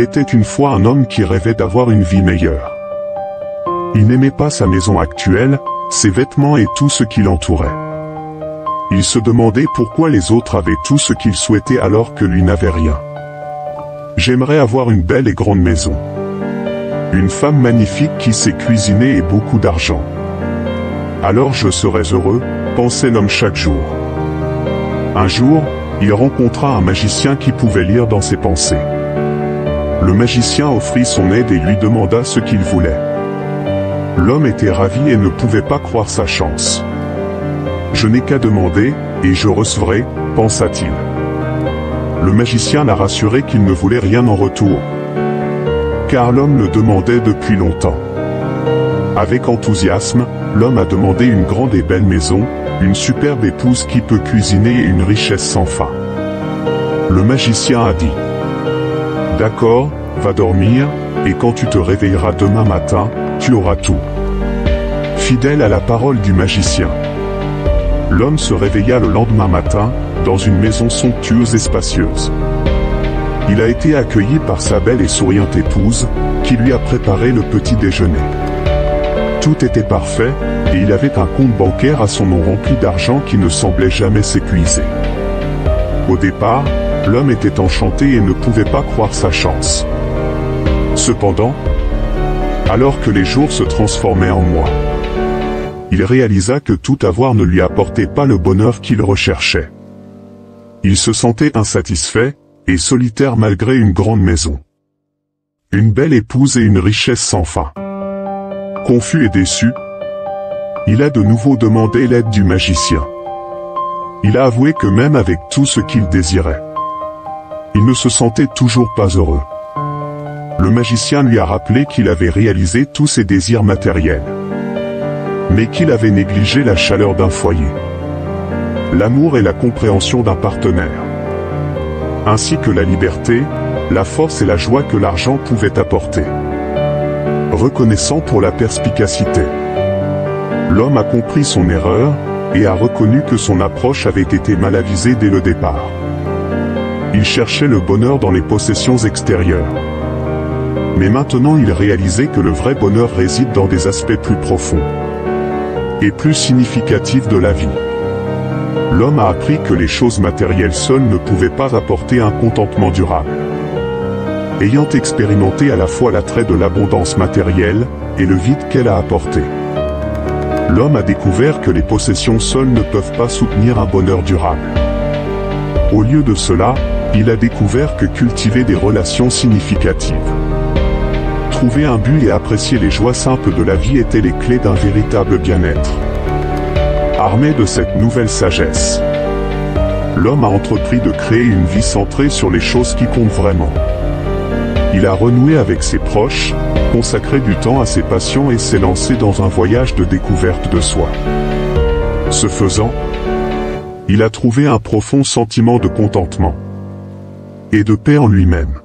Il était une fois un homme qui rêvait d'avoir une vie meilleure. Il n'aimait pas sa maison actuelle, ses vêtements et tout ce qui l'entourait. Il se demandait pourquoi les autres avaient tout ce qu'il souhaitait alors que lui n'avait rien. J'aimerais avoir une belle et grande maison. Une femme magnifique qui sait cuisiner et beaucoup d'argent. Alors je serais heureux, pensait l'homme chaque jour. Un jour, il rencontra un magicien qui pouvait lire dans ses pensées. Le magicien offrit son aide et lui demanda ce qu'il voulait. L'homme était ravi et ne pouvait pas croire sa chance. « Je n'ai qu'à demander, et je recevrai, pensa-t-il. Le magicien l'a rassuré qu'il ne voulait rien en retour, car l'homme le demandait depuis longtemps. Avec enthousiasme, l'homme a demandé une grande et belle maison, une superbe épouse qui peut cuisiner et une richesse sans fin. Le magicien a dit: « D'accord, va dormir, et quand tu te réveilleras demain matin, tu auras tout. » Fidèle à la parole du magicien, l'homme se réveilla le lendemain matin, dans une maison somptueuse et spacieuse. Il a été accueilli par sa belle et souriante épouse, qui lui a préparé le petit déjeuner. Tout était parfait, et il avait un compte bancaire à son nom rempli d'argent qui ne semblait jamais s'épuiser. Au départ, l'homme était enchanté et ne pouvait pas croire sa chance. Cependant, alors que les jours se transformaient en mois, il réalisa que tout avoir ne lui apportait pas le bonheur qu'il recherchait. Il se sentait insatisfait, et solitaire malgré une grande maison, une belle épouse et une richesse sans fin. Confus et déçu, il a de nouveau demandé l'aide du magicien. Il a avoué que même avec tout ce qu'il désirait, il ne se sentait toujours pas heureux. Le magicien lui a rappelé qu'il avait réalisé tous ses désirs matériels, mais qu'il avait négligé la chaleur d'un foyer, l'amour et la compréhension d'un partenaire, ainsi que la liberté, la force et la joie que l'argent pouvait apporter. Reconnaissant pour la perspicacité, l'homme a compris son erreur, et a reconnu que son approche avait été mal avisée dès le départ. Il cherchait le bonheur dans les possessions extérieures. Mais maintenant il réalisait que le vrai bonheur réside dans des aspects plus profonds et plus significatifs de la vie. L'homme a appris que les choses matérielles seules ne pouvaient pas apporter un contentement durable. Ayant expérimenté à la fois l'attrait de l'abondance matérielle et le vide qu'elle a apporté, l'homme a découvert que les possessions seules ne peuvent pas soutenir un bonheur durable. Au lieu de cela, il a découvert que cultiver des relations significatives, trouver un but et apprécier les joies simples de la vie étaient les clés d'un véritable bien-être. Armé de cette nouvelle sagesse, l'homme a entrepris de créer une vie centrée sur les choses qui comptent vraiment. Il a renoué avec ses proches, consacré du temps à ses passions et s'est lancé dans un voyage de découverte de soi. Ce faisant, il a trouvé un profond sentiment de contentement et de paix en lui-même.